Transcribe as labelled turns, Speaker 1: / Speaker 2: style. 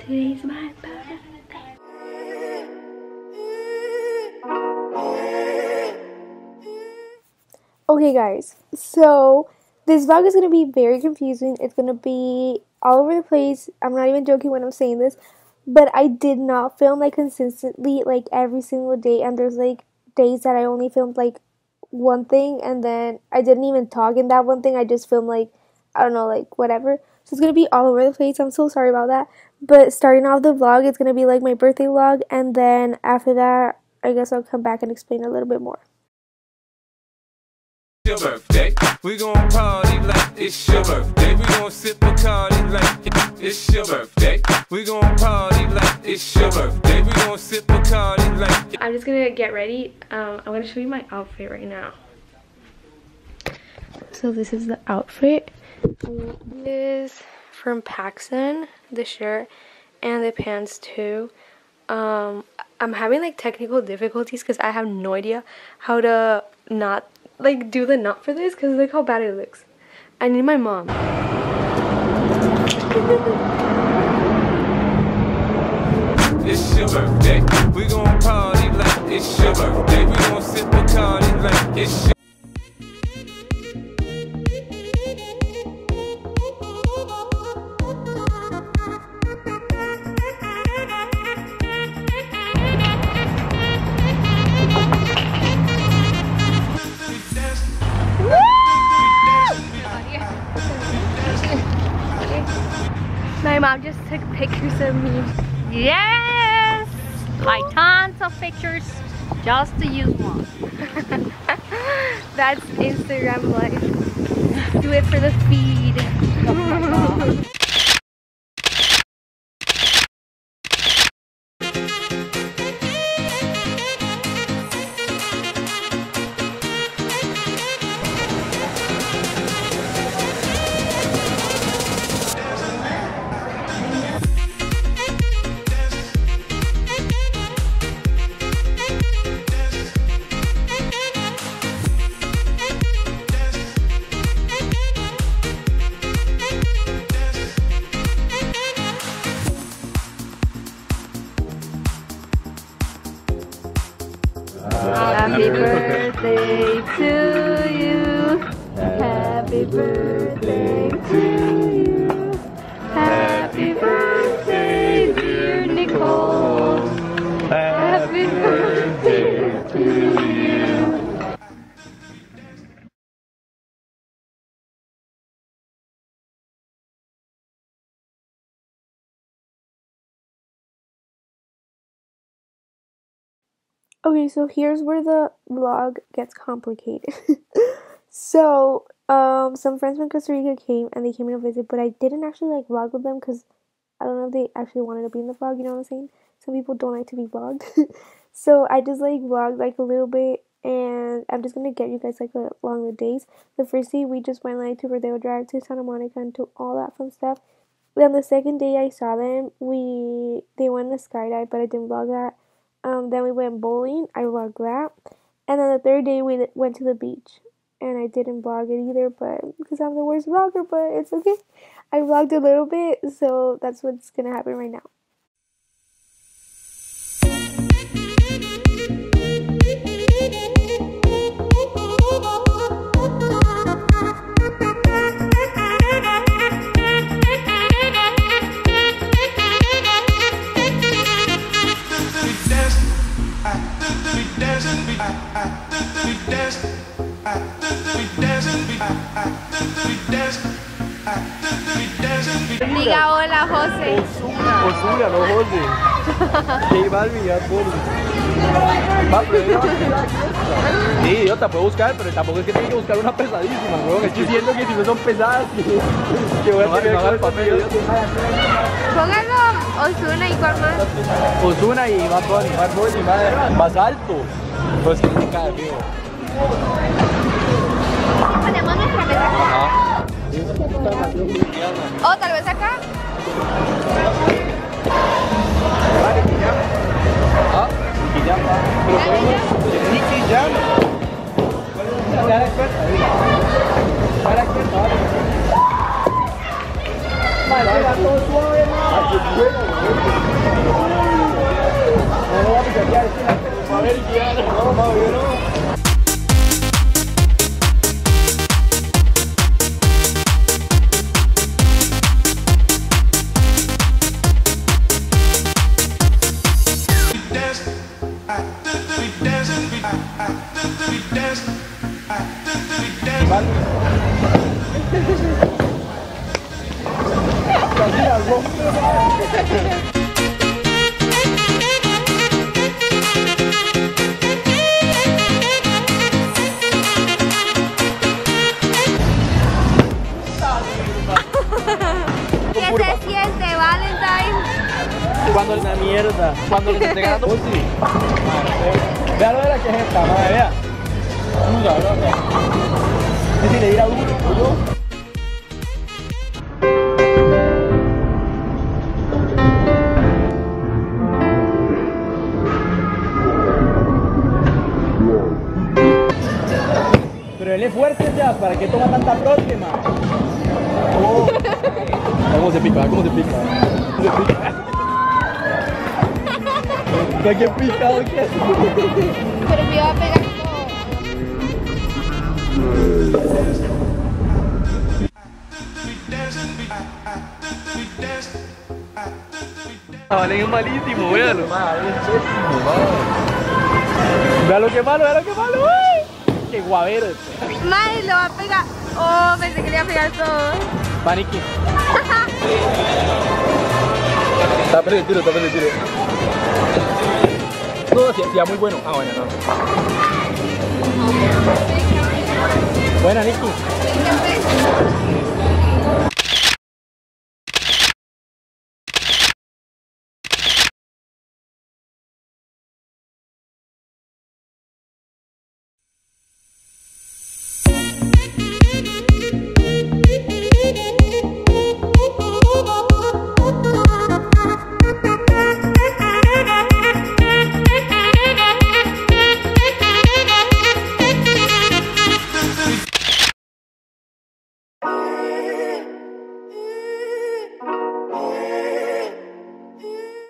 Speaker 1: Today's my birthday. Okay guys, so this vlog is going to be very confusing. It's going to be all over the place. I'm not even joking when I'm saying this, but I did not film like consistently like every single day, and there's like days that I only filmed like one thing, and then I didn't even talk in that one thing. I just filmed like, I don't know, like whatever. So it's going to be all over the place. I'm so sorry about that. But starting off the vlog, it's going to be like my birthday vlog, and then after that, I guess I'll come back and explain a little bit more.
Speaker 2: Your birthday, we gon' party like it's your birthday. We gon' sip Bacardi like it's your birthday. We gon' party like it's your birthday. We gon' sip Bacardi like.
Speaker 1: I'm just gonna get ready. I'm gonna show you my outfit right now. So this is the outfit. This is from PacSun, the shirt and the pants too. I'm having like technical difficulties because I have no idea how to not like do the knot for this, because look how bad it looks. I need my mom.
Speaker 2: It's your birthday. We gon' party like it's your birthday. We gon' sip Bacardi like it's your.
Speaker 1: My mom just took pictures of me.
Speaker 3: Yes! Like tons of pictures just to use one.
Speaker 1: That's Instagram life. Do it for the feed. Happy birthday to you. Happy birthday to you. Happy birthday, dear Nicole. Happy birthday to you. Okay, so here's where the vlog gets complicated. So, some friends from Costa Rica came and they came to visit, but I didn't actually like vlog with them because I don't know if they actually wanted to be in the vlog, you know what I'm saying? Some people don't like to be vlogged. So I just like vlogged like a little bit, and I'm just gonna get you guys like along the days. The first day we just went like to Rodeo Drive, to Santa Monica, and to all that fun stuff. Then the second day I saw them, they went to skydive, but I didn't vlog that. Then we went bowling, I vlogged that. And then the third day we went to the beach, and I didn't vlog it either, but because I'm the worst vlogger, but it's okay. I vlogged a little bit, so that's what's gonna happen right now.
Speaker 3: Diga hola, José.
Speaker 4: Osuna, no José. J Balvin, ya por. Sí, idiota, puedo buscar, pero tampoco es que tenga que buscar una pesadísima, weón. Estoy diciendo que si no son pesadas, que voy a tener que hacer el papel.
Speaker 3: Póngalo Osuna y cuál más.
Speaker 4: Osuna y Bad Bunny, más alto. Pues que se cae, amigo.
Speaker 3: Ponemos nuestra mesa acá. O tal vez acá.
Speaker 4: Vale, pijama. Ah, pijama. Pero podemos. Ni pijama. Ya la experta, ya la experta, vale. Vale, va todo suave, ¿vale? Casi la rompe.
Speaker 3: ¿Qué se siente, Valentine?
Speaker 4: Cuando es una mierda. Cuando les esté ganando. Sí. Vea lo de la que es esta, madre, vea. Dura, vea. Es decir, le dirá duro, yo. Pero él es fuerte ya, ¿para qué toma tanta próxima? Oh. ¿Cómo se pica? ¿Cómo se pica? ¿Cómo se pica? ¿Qué picado que es?
Speaker 1: Pero me iba a pegar todo.
Speaker 4: Vale, es malísimo, véalo. Vea lo que malo, vea lo que malo. ¡Ay! ¡Qué guavero!
Speaker 1: Madre, lo va a pegar. Oh, pensé que le iba a pegar todo.
Speaker 4: Paniqui. Está perdido el tiro, está perdido el tiro. No, sí, muy bueno. Ah, bueno, no. Buena, Nicky.